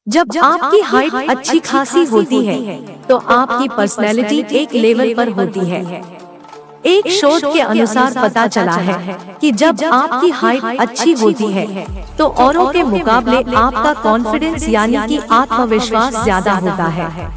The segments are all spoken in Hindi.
जब आपकी हाइट अच्छी खासी होती है तो आपकी पर्सनैलिटी एक लेवल पर होती है। एक शोध के अनुसार पता चला है कि जब आपकी हाइट अच्छी होती है तो औरों के मुकाबले आपका कॉन्फिडेंस यानी कि आत्मविश्वास ज्यादा होता है।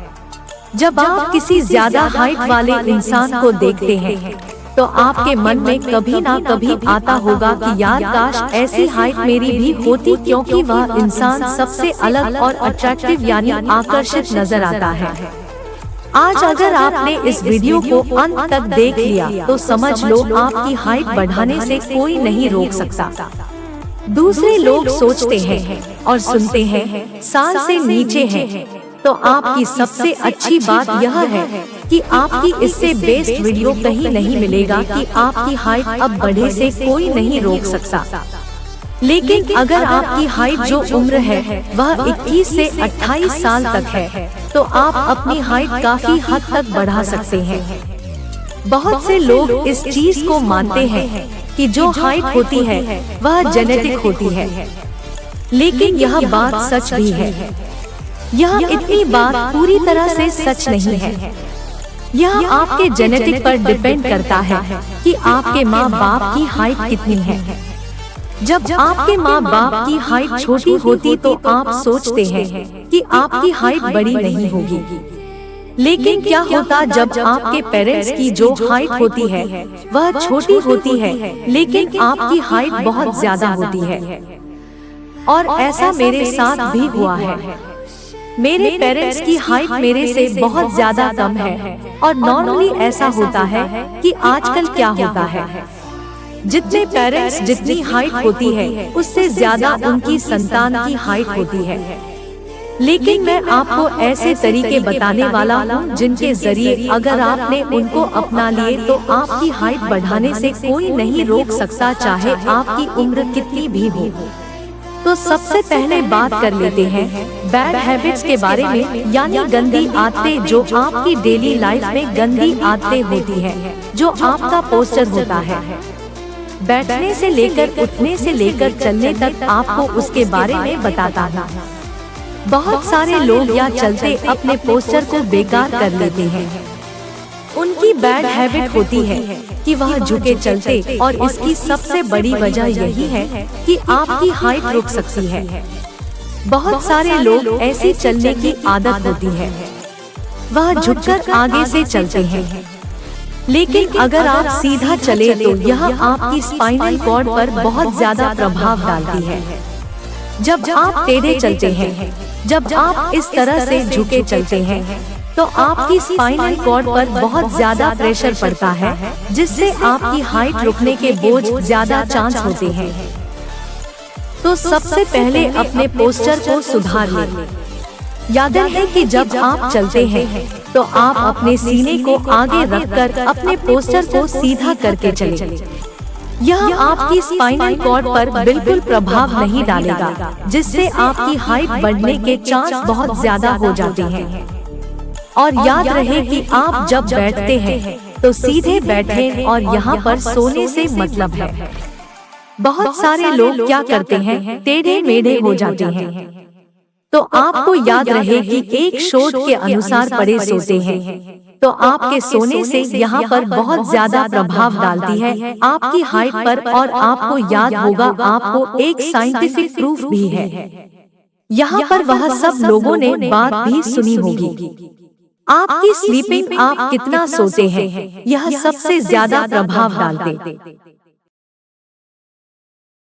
जब आप किसी ज्यादा हाइट वाले इंसान को देखते हैं तो आपके मन में कभी ना कभी आता होगा कि यार काश ऐसी हाइट मेरी भी होती, क्योंकि वह इंसान सबसे अलग और अट्रैक्टिव यानी आकर्षित नजर आता है। आज अगर आपने इस वीडियो को अंत तक देख लिया तो समझ लो आपकी हाइट बढ़ाने से कोई नहीं रोक सकता। दूसरे लोग सोचते हैं और सुनते हैं साल से नीचे हैं, तो आपकी सबसे अच्छी बात यह है कि आपकी इससे बेस्ट वीडियो कहीं नहीं मिलेगा कि आपकी हाइट अब बढ़े से कोई नहीं रोक सकता। लेकिन अगर आपकी हाइट जो उम्र है वह 21 से 28 साल तक है तो आप अपनी हाइट काफी हद तक बढ़ा सकते हैं। बहुत से लोग इस चीज को मानते हैं कि जो हाइट होती है वह जेनेटिक होती है, लेकिन यह बात सच भी है। यह इतनी बात पूरी तरह से सच नहीं है। यह आपके जेनेटिक पर डिपेंड करता है कि आपके माँ बाप की हाइट कितनी है। जब आपके माँ बाप की हाइट छोटी होती तो आप सोचते हैं कि आपकी हाइट बड़ी नहीं होगी, लेकिन क्या होता जब आपके पेरेंट्स की जो हाइट होती है वह छोटी होती है लेकिन आपकी हाइट बहुत ज्यादा होती है। और ऐसा मेरे साथ भी हुआ है। मेरे पेरेंट्स की हाइट मेरे से बहुत ज्यादा कम है और नॉर्मली ऐसा होता है कि आजकल क्या होता है, जितने पेरेंट्स जितनी हाइट होती है उससे ज्यादा उनकी संतान की हाइट होती है। लेकिन मैं आपको ऐसे तरीके बताने वाला हूँ जिनके जरिए अगर आपने उनको अपना लिए तो आपकी हाइट बढ़ाने से कोई नहीं रोक सकता, चाहे आपकी उम्र कितनी भी हो। तो सबसे पहले बात कर लेते हैं बैड हैबिट्स के बारे में, यानी गंदी आदतें जो आपकी डेली लाइफ में गंदी आदतें होती हैं, जो आपका पोस्चर होता है। बैठने से लेकर उठने से लेकर चलने तक आपको उसके बारे में बताता हूँ। बहुत सारे लोग या चलते अपने पोस्चर को बेकार कर लेते हैं। उनकी बैड हैबिट होती है कि वह झुके चलते, और इसकी सबसे बड़ी वजह यही है कि आपकी हाइट रुक सकती है। बहुत सारे लोग ऐसी चलने की आदत होती है, वह झुककर आगे से चलते हैं, लेकिन अगर आप सीधा चले तो यह आपकी स्पाइनल कॉर्ड पर बहुत ज्यादा प्रभाव डालती है। जब आप टेढ़े चलते हैं, जब आप इस तरह से झुके चलते हैं तो आपकी स्पाइनल कॉर्ड पर बहुत ज्यादा प्रेशर पड़ता है, जिससे आपकी हाइट रुकने के बोझ ज्यादा चांस होते हैं। तो सबसे पहले अपने पोस्चर को सुधार लें। याद रहे कि जब आप चलते हैं तो आप अपने सीने को आगे रखकर अपने पोस्चर को सीधा करके चलें। यह आपकी स्पाइनल कॉर्ड पर बिल्कुल प्रभाव नहीं डालेगा, जिससे आपकी हाइट बढ़ने के चांस बहुत ज्यादा हो जाते हैं। और याद रहे कि आप जब बैठते हैं तो सीधे बैठें और यहाँ पर सोने से मतलब है। बहुत सारे लोग क्या करते हैं, टेढ़े मेढ़े हो जाते हैं। तो आपको याद रहे कि एक शोध के अनुसार पड़े सोते हैं तो आपके सोने से यहाँ पर बहुत ज्यादा प्रभाव डालती है आपकी हाइट पर। और आपको याद होगा, आपको एक साइंटिफिक प्रूफ भी है। यहाँ पर वह सब लोगों ने बात भी सुनी होगी। आपकी स्लीपिंग, आप कितना सोते हैं, यह सबसे ज्यादा प्रभाव डालते।